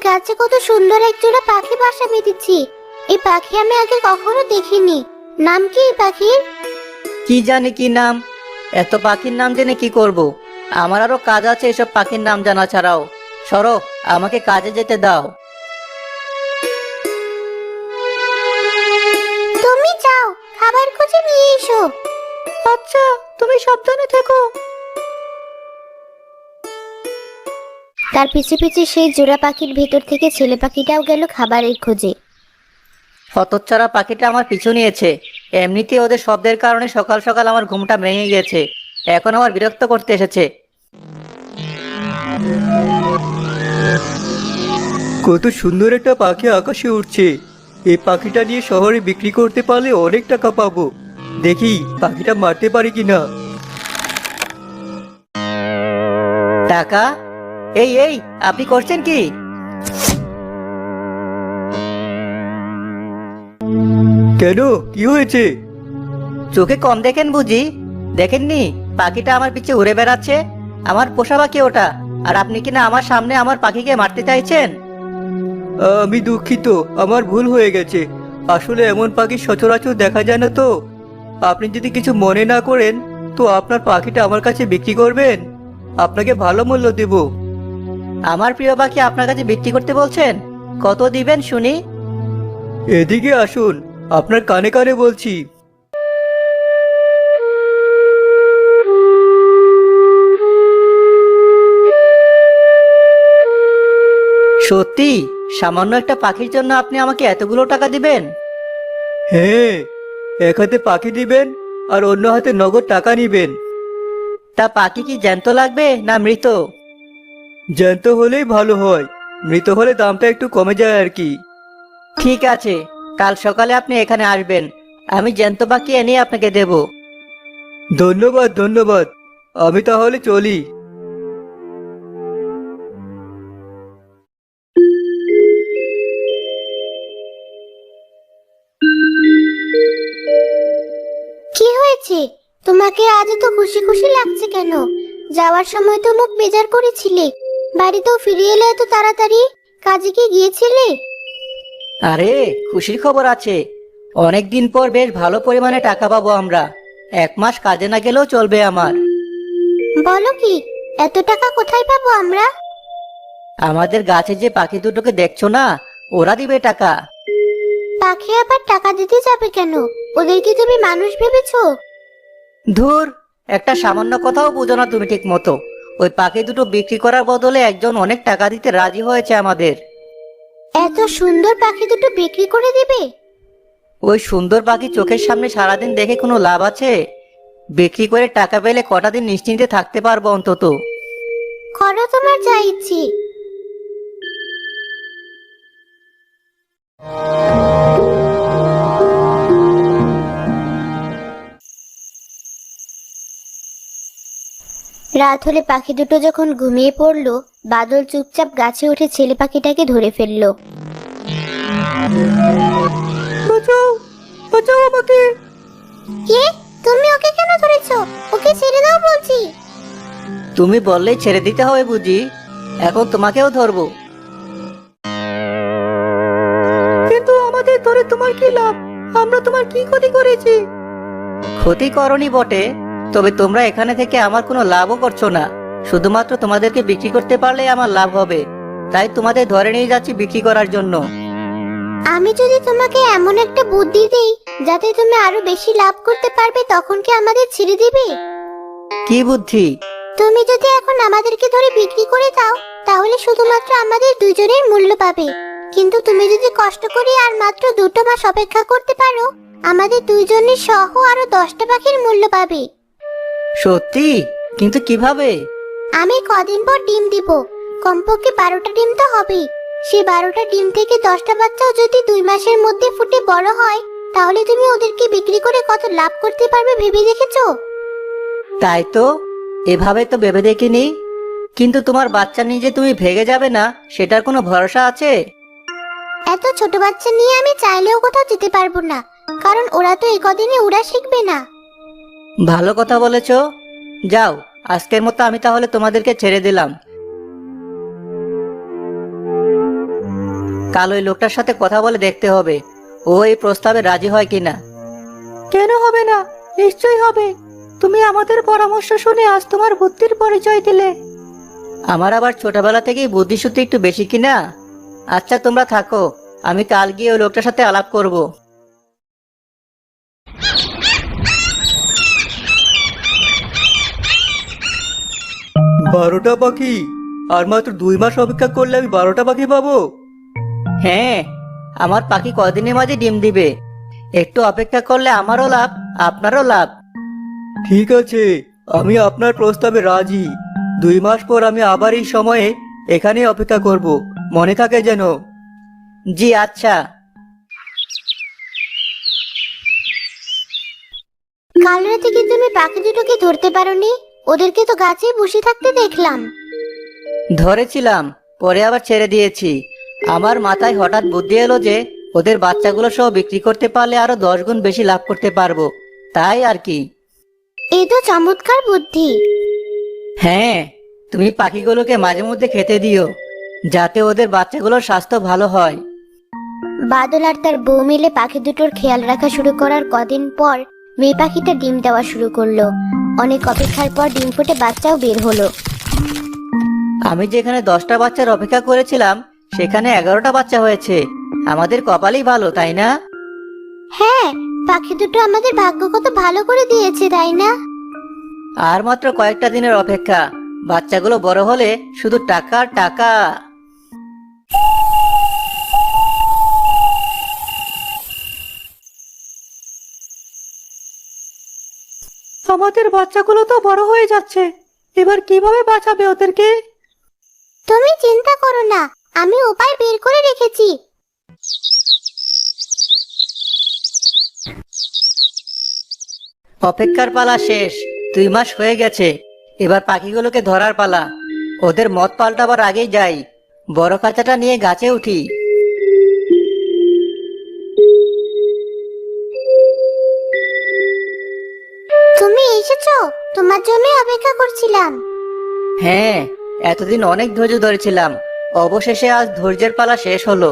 গাছে কত সুন্দর এক জোড়া পাখি বাসা বেঁধেছি। এই পাখি আমি আগে কখনো দেখিনি। নাম কি এই পাখির? কি জানি কি নাম। এত পাখির নাম জেনে কি করব? আমার আরো কাজ আছে এসব পাখির নাম জানা ছাড়াও। সরো, আমাকে কাজে যেতে দাও। তুমি যাও, খাবার খুঁজে নিয়ে এসো। আচ্ছা, তুমি সাবধানে থেকো। তার পিছে পিছে সেই জোড়া পাখির ভেতর থেকে ছেলে পাখিটাও গেল খাবারের খোঁজে। হতচ্ছাড়া পাখিটা আমার পিছু নিয়েছে। এমনিতে ওদের শব্দের কারণে সকাল সকাল আমার ঘুমটা ভেঙে গেছে। এখন আমার বিরক্ত করতে এসেছে। কত সুন্দর একটা পাখি আকাশে উঠছে। এই পাখিটা নিয়ে শহরে বিক্রি করতে পারলে অনেক টাকা পাবো। দেখি পাখিটা মারতে পারি কিনা। টাকা? এই এই, আপনি করছেন কি? কেন, কি হয়েছে? চোখে কম দেখেন বুঝি? দেখেননি পাখিটা আমার পিছে উড়ে বেড়াচ্ছে? আমার পোষা পাখি ওটা, আর আপনি কিনা আমার সামনে আমার পাখিকে মারতে চাইছেন? আমি দুঃখিত, আমার ভুল হয়ে গেছে। আসলে এমন পাখি সচরাচর দেখা যায় না তো। আপনি যদি কিছু মনে না করেন তো আপনার পাখিটা আমার কাছে বিক্রি করবেন। আপনাকে ভালো মূল্য দেব। আমার প্রিয় পাখি আপনার কাছে বিক্রি করতে বলছেন? কত দিবেন শুনি? এদিকে আসুন, আপনার কানে কানে বলছি। সত্যি? সামান্য একটা পাখির জন্য আপনি আমাকে এতগুলো টাকা দিবেন? হ্যাঁ, এক হাতে পাখি দিবেন আর অন্য হাতে নগদ টাকা নিবেন। তা পাখি কি জ্যান্ত লাগবে না মৃত? জ্যান্ত হলেই ভালো হয়, মৃত হলে দামটা একটু কমে যায় আর কি। ঠিক আছে, কাল সকালে আপনি এখানে আসবেন। আমি জ্যান্ত পাখি এনে আপনাকে দেব। ধন্যবাদ ধন্যবাদ, আমি তাহলে চলি। কি হয়েছে? তোমাকে আজ তো খুশি খুশি লাগছে কেন? যাওয়ার সময় তো মুখ বেজার করেছিলে। বাড়িতেও ফিরে এলে এত তাড়াতাড়ি। কাজে কি গিয়েছিলে? আরে, খুশির খবর আছে। অনেক দিন পর বেশ ভালো পরিমাণে টাকা পাবো আমরা। 1 মাস কাজে না গেলেও চলবে আমার। বলো কি? এত টাকা কোথায় পাবো আমরা? আমাদের গাছে যে পাখি দুটোকে দেখছো না, ওরা দিবে টাকা। পাখি আবার টাকা দিতে যাবে কেন? ওদের কি তুমি মানুষ ভেবেছো? ধুর, একটা সামান্য কথাও বুঝো না তুমি ঠিক মতো। ওই পাখি দুটো বিক্রি করার বদলে একজন অনেক টাকা দিতে রাজি হয়েছে আমাদের। এত সুন্দর পাখি দুটো বিক্রি করে দিবে? ওই সুন্দর পাখি চোখের সামনে সারাদিন দেখে কোনো লাভ আছে? বিক্রি করে টাকা পেলে কটা দিন নিশ্চিন্তে থাকতে পারবো অন্তত। করো তোমার যা ইচ্ছে। রাত হলে পাখি দুটো যখন ঘুমিয়ে পড়লো, বাদল চুপচাপ গাছে উঠে ছেলে পাখিটাকে ধরে ফেললো। বাঁচাও, বাঁচাও আমাকে। কে? তুমি ওকে কেন ধরেছো? ওকে ছেড়ে দাও বলছি। তুমি বললেই ছেড়ে দিতে হবে বুঝি? এখন তোমাকেও ধরবো। কিন্তু আমাদের ধরে তোমার কি লাভ? আমরা তোমার কি ক্ষতি করেছি? ক্ষতি করনি বটে, তবে তোমরা এখানে থেকে আমার কোনো লাভও করছো না। শুধুমাত্র তোমাদেরকে বিক্রি করতে পারলেই আমার লাভ হবে। তাই তোমাদের ধরে নিয়ে যাচ্ছি বিক্রি করার জন্য। আমি যদি তোমাকে এমন একটা বুদ্ধি দেই যাতে তুমি আরো বেশি লাভ করতে পারবে, তখন কি আমাদের ছেড়ে দিবে? কি বুদ্ধি? তুমি যদি এখন আমাদেরকে ধরে বিক্রি করে দাও, তাহলে শুধুমাত্র আমাদের দুজনের মূল্য পাবে। কিন্তু তুমি যদি কষ্ট করে আর মাত্র 2 মাস অপেক্ষা করতে পারো, আমাদের দুইজনের সহ আরো 10টা পাখির মূল্য পাবে। সত্যি? কিন্তু কিভাবে? আমি কদিন পর ডিম দিব। কমপক্ষে 12টা ডিম তো হবেই। সেই 12টা ডিম থেকে 10টা বাচ্চাও যদি 2 মাসের মধ্যে ফুটে বড় হয়, তাহলে তুমি ওদেরকে বিক্রি করে কত লাভ করতে পারবে ভেবে দেখেছো? তাই তো, এভাবে তো ভেবে দেখিনি। কিন্তু তোমার বাচ্চা নিয়ে যে তুমি ভেগে যাবে না, সেটার কোনো ভরসা আছে? এত ছোট বাচ্চা নিয়ে আমি চাইলেও কোথাও যেতে পারবো না, কারণ ওরা তো এই কদিনে উড়া শিখবে না। ভালো কথা বলেছো। যাও, আজকের মতো আমি তাহলে তোমাদেরকে ছেড়ে দিলাম। কাল ওই লোকটার সাথে কথা বলে দেখতে হবে ও এই প্রস্তাবে রাজি হয় কিনা। কেন হবে না, নিশ্চয়ই হবে। তুমি আমাদের পরামর্শ শুনে আজ তোমার বুদ্ধির পরিচয় দিলে। আমার আবার ছোটবেলা থেকেই বুদ্ধি শুদ্ধি একটু বেশি কিনা। আচ্ছা তোমরা থাকো, আমি কাল গিয়ে ওই লোকটার সাথে আলাপ করব। বারোটা পাখি? আর মাত্র 2 মাস অপেক্ষা করলে আমি 12টা পাখি পাবো? হ্যাঁ, আমার পাখি কদিনের মাঝে ডিম দিবে। একটু অপেক্ষা করলে আমারও লাভ, আপনারও লাভ। ঠিক আছে, আমি আপনার প্রস্তাবে রাজি। 2 মাস পর আমি আবার এই সময়ে এখানে অপেক্ষা করব, মনে থাকে যেন। জি আচ্ছা। কাল রাতে কি তুমি পাখি দুটোকে ধরতে পারোনি? ওদেরকে তো গাছে বসে থাকতে দেখলাম। ধরেছিলাম, পরে আবার ছেড়ে দিয়েছি। আমার মাথায় হঠাৎ বুদ্ধি এলো যে ওদের বাচ্চাগুলো সহ বিক্রি করতে পারলে আরো 10 গুণ বেশি লাভ করতে পারবো, তাই আর কি। এ তো চমৎকার বুদ্ধি। হ্যাঁ, তুমি পাখিগুলোকে মাঝে মধ্যে খেতে দিও, যাতে ওদের বাচ্চাগুলোর স্বাস্থ্য ভালো হয়। বাদল আর তার বউ মিলে পাখি দুটোর খেয়াল রাখা শুরু করার কদিন পর মেয়ে পাখিটা ডিম দেওয়া শুরু করলো। অনেক অপেক্ষার পর ডিম ফুটে বাচ্চাও বের হলো। আমি যেখানে 10টা বাচ্চার অপেক্ষা করেছিলাম সেখানে 11টা বাচ্চা হয়েছে। আমাদের কপালই ভালো, তাই না? হ্যাঁ, পাখি দুটো আমাদের ভাগ্য কত ভালো করে দিয়েছে, তাই না? আর মাত্র কয়েকটা দিনের অপেক্ষা, বাচ্চাগুলো বড় হলে শুধু টাকা আর টাকা। আমাদের বাচ্চাগুলো তো বড় হয়ে যাচ্ছে, এবার কিভাবে বাঁচাবে ওদেরকে? তুমি চিন্তা করো না, আমি উপায় বের করে রেখেছি। অপেক্ষার পালা শেষ, 2 মাস হয়ে গেছে। এবার পাখিগুলোকে ধরার পালা। ওদের মত পাল্টাবার আগেই যাই, বড় কাঁচাটা নিয়ে গাছে উঠি। তুমি এসেছো, তোমার জন্য অপেক্ষা করছিলাম। হ্যাঁ, এতদিন অনেক ধৈর্য ধরেছিলাম, অবশেষে আজ ধৈর্যের পালা শেষ হলো।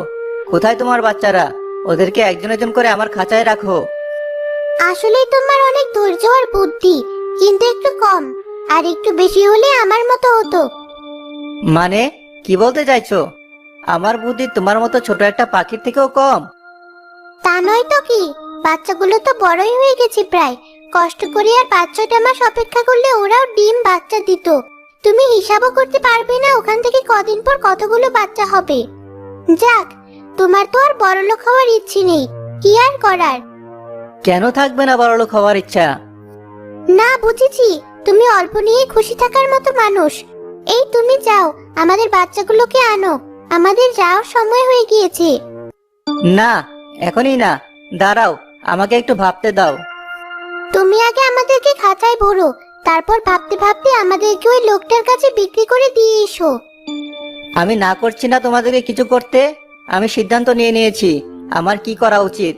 কোথায় তোমার বাচ্চারা? ওদেরকে একজন একজন করে আমার খাঁচায় রাখো। আসলেই তোমার অনেক ধৈর্য আর বুদ্ধি, কিন্তু একটু কম। আর একটু বেশি হলে আমার মতো হতো। মানে কি বলতে চাইছো? আমার বুদ্ধি তোমার মতো ছোট একটা পাখির থেকেও কম? তা নয় তো কি, বাচ্চাগুলো তো বড়ই হয়ে গেছে প্রায়। কষ্ট করে আর 5-6টা মাস অপেক্ষা করলে ওরাও ডিম বাচ্চা দিত। তুমি হিসাবও করতে পারবে না ওখান থেকে কদিন পর কতগুলো বাচ্চা হবে। যাক, তোমার তো আর বড়লোক হওয়ার ইচ্ছে নেই, কি আর করার। কেন থাকবে না বড়লোক হওয়ার ইচ্ছা? না, বুঝেছি, তুমি অল্প নিয়ে খুশি থাকার মতো মানুষ। এই তুমি যাও, আমাদের বাচ্চাগুলোকে আনো, আমাদের যাওয়ার সময় হয়ে গিয়েছে। না, এখনই না, দাঁড়াও, আমাকে একটু ভাবতে দাও। তুমি আগে আমাদেরকে খাঁচায় ভরো, তারপর ভাবতে ভাবতে আমাদেরকে ওই লোকটার কাছে বিক্রি করে দিয়ে এসো। আমি না করছি না তোমাদেরকে কিছু করতে। আমি সিদ্ধান্ত নিয়ে নিয়েছি আমার কি করা উচিত।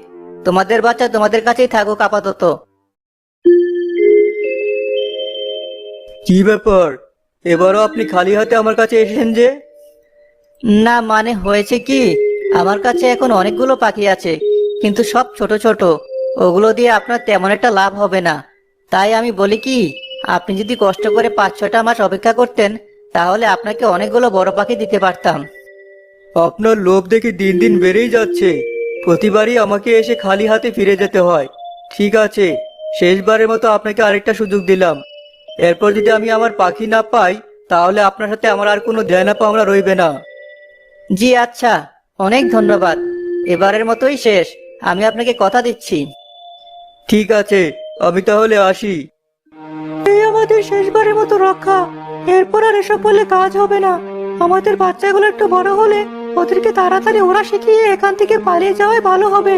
তোমাদের বাচ্চা তোমাদের কাছেই থাকুক আপাতত। কি ব্যাপার, এবারও আপনি খালি হাতে আমার কাছে এসেছেন যে? না মানে হয়েছে কি, আমার কাছে এখন অনেকগুলো পাখি আছে, কিন্তু সব ছোট ছোট। ওগুলো দিয়ে আপনার তেমন একটা লাভ হবে না। তাই আমি বলি কি, আপনি যদি কষ্ট করে 5-6টা মাস অপেক্ষা করতেন তাহলে আপনাকে অনেকগুলো বড় পাখি দিতে পারতাম। আপনার লোভ দেখে দিন দিন বেড়েই যাচ্ছে। প্রতিবারই আমাকে এসে খালি হাতে ফিরে যেতে হয়। ঠিক আছে, শেষবারের মতো আপনাকে আরেকটা সুযোগ দিলাম। এরপর যদি আমি আমার পাখি না পাই তাহলে আপনার সাথে আমার আর কোনো দেনা পাওনা রইবে না। জি আচ্ছা, অনেক ধন্যবাদ। এবারের মতোই শেষ, আমি আপনাকে কথা দিচ্ছি। ঠিক আছে, আমি তাহলে আসি। এই আমাদের শেষবারের মতো রক্ষা, এরপর আর এসব বললে কাজ হবে না। আমাদের বাচ্চাগুলো একটু বড় হলে ওদেরকে তাড়াতাড়ি ওরা শিখিয়ে এখান থেকে পালিয়ে যাওয়াই ভালো হবে।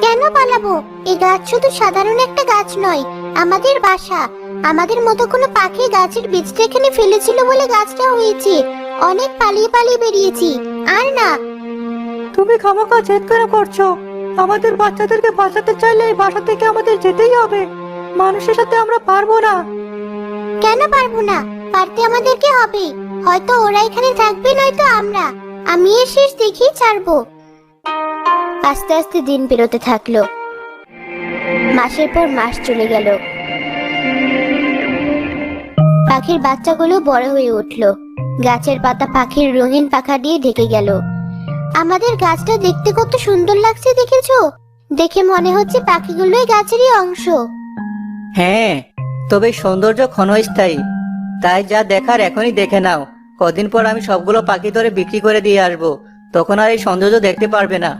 কেন পালাবো? এই গাছ শুধু সাধারণ একটা গাছ নয়, আমাদের বাসা। আমাদের মতো কোনো পাখি গাছের বীজটা এখানে ফেলেছিল বলে গাছটা হয়েছে। অনেক পালিয়ে পালিয়ে বেরিয়েছি, আর না। তুমি খামোখা জেদ করে করছো। আমাদের বাচ্চাদেরকে বাঁচাতে চাইলে এই বাসা থেকে আমাদের যেতেই হবে। মানুষের সাথে আমরা পারবো না। কেন পারবো না? পারতে আমাদেরকে হবে। হয়তো ওরা এখানে থাকবে, নয়তো আমরা। আমি এর শেষ দেখেই ছাড়বো। আস্তে আস্তে দিন পেরোতে থাকলো। মাসের পর মাস চলে গেল। পাখির বাচ্চাগুলো বড় হয়ে উঠলো। গাছের পাতা পাখির রঙিন পাখা দিয়ে ঢেকে গেল। আমাদের গাছটা দেখতে কত সুন্দর লাগছে দেখেছো? দেখে মনে হচ্ছে পাখিগুলোই গাছেরই অংশ। হ্যাঁ, তবে সৌন্দর্য ক্ষণস্থায়ী, তাই যা দেখার এখনই দেখে নাও। কদিন পর আমি সবগুলো পাখি ধরে বিক্রি করে দিয়ে আসবো, তখন আর এই সৌন্দর্য দেখতে পারবে না।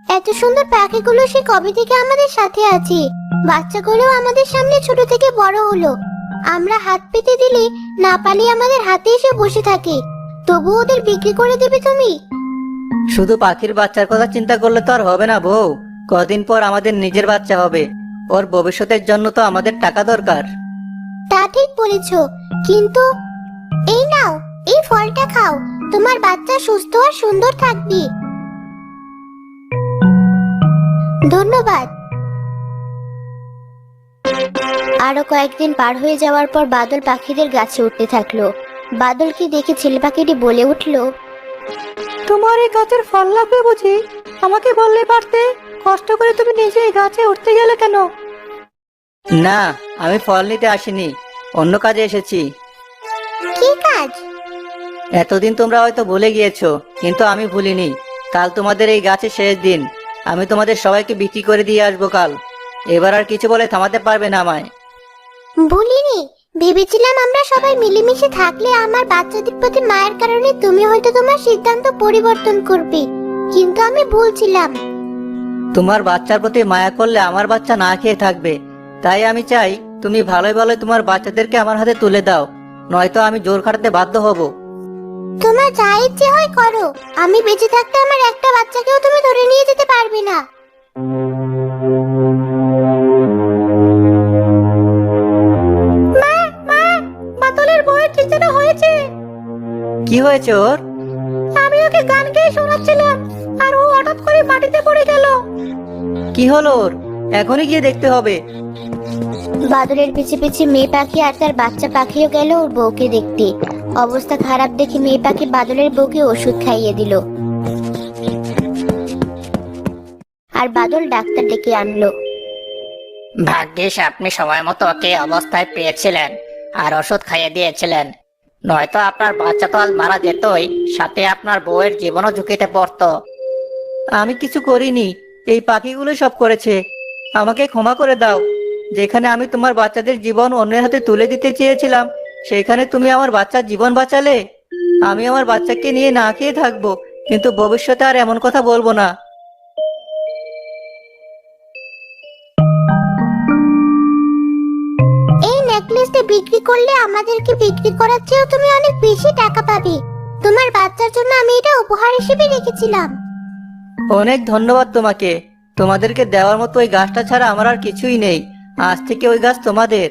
এত সুন্দর পাখিগুলো সে কবে থেকে আমাদের সাথে আছে। বাচ্চাগুলো আমাদের সামনে ছোট থেকে বড় হলো। আমরা হাত পেতে দিলে না পালিয়ে আমাদের হাতে এসে বসে থাকে। তবু ওদের বিক্রি করে দেবে তুমি? শুধু পাখির বাচ্চার কথা চিন্তা করলে তো আর হবে না বউ। কদিন পর আমাদের নিজের বাচ্চা হবে, ওর ভবিষ্যতের জন্য তো আমাদের টাকা দরকার। তা ঠিক বলেছো, কিন্তু এই নাও, এই ফলটা খাও। তোমার বাচ্চা সুস্থ আর সুন্দর থাকবে। ধন্যবাদ। আরো কয়েকদিন পার হয়ে যাওয়ার পর বাদল পাখিদের গাছে উঠতে থাকলো। বাদলকে দেখে ছেলে পাখিটি বলে উঠলো, তোমার এই গাছের ফল লাগবে বুঝি? আমাকে বললে পারতে, কষ্ট করে তুমি নিজে এই গাছে উঠতে গেলে কেন? না, আমি ফল নিতে আসিনি, অন্য কাজে এসেছি। কি কাজ? এতদিন তোমরা হয়তো ভুলে গিয়েছো, কিন্তু আমি ভুলিনি। কাল তোমাদের এই গাছের শেষ দিন। আমি তোমাদের সবাইকে বিক্রি করে দিয়ে আসবো কাল। এবার আর কিছু বলে থামাতে পারবে না আমায়। ভুলিনি। ভেবেছিলাম আমরা সবাই মিলেমিশে থাকলে আমার বাচ্চাদের প্রতি মায়ের কারণে তুমি হয়তো তোমার সিদ্ধান্ত পরিবর্তন করবে, কিন্তু আমি ভুলছিলাম। তোমার বাচ্চার প্রতি মায়া করলে আমার বাচ্চা না খেয়ে থাকবে, তাই আমি চাই তুমি ভালোই ভালোই তোমার বাচ্চাদেরকে আমার হাতে তুলে দাও, নয়তো আমি জোর খাটাতে বাধ্য হব। তোমার যা ইচ্ছে হয় করো। আমি বেঁচে থাকতে আমার একটা বাচ্চাকেও তুমি ধরে নিয়ে যেতে পারবে না। মা, মা, বাদলের বউয়ের কি যেন হয়েছে। কি হয়েছে ওর? আমি ওকে গান গেয়ে শোনাচ্ছিলাম, আর ও হঠাৎ করে মাটিতে পড়ে গেল। কি হলো ওর? এখনই গিয়ে দেখতে হবে। বাদলের পিছে পিছে মেয়ে পাখি আর তার বাচ্চা পাখিও গেল ওর বউকে দেখতে। অবস্থা খারাপ দেখে মেয়ে পাখি বাদলের বউকে ওষুধ খাইয়ে দিল, আর বাদল ডাক্তার ডেকে আনলো। ভাগ্যিস আপনি সময় মতো ওকে অবস্থায় পেয়েছিলেন আর ওষুধ খাইয়ে দিয়েছিলেন, নয়তো আপনার বাচ্চা তো আজ মারা যেতই, সাথে আপনার বউয়ের জীবনও ঝুঁকিতে পড়তো। আমি কিছু করিনি, এই পাখিগুলো সব করেছে। আমাকে ক্ষমা করে দাও। যেখানে আমি তোমার বাচ্চাদের জীবন অন্যের হাতে তুলে দিতে চেয়েছিলাম, সেখানে তুমি আমার বাচ্চার জীবন বাঁচালে। আমি আমার বাচ্চাকে নিয়ে না খেয়ে থাকবো, কিন্তু ভবিষ্যতে আর এমন কথা বলবো না। এই নেকলেসটা বিক্রি করলে আমাদেরকে বিক্রি করার চেয়েও তুমি অনেক বেশি টাকা পাবে। তোমার বাচ্চার জন্য আমি এটা উপহার হিসেবে রেখেছিলাম। অনেক ধন্যবাদ তোমাকে। তোমাদেরকে দেওয়ার মতো ওই গাছটা ছাড়া আমার আর কিছুই নেই। আজ থেকে ওই গাছ তোমাদের।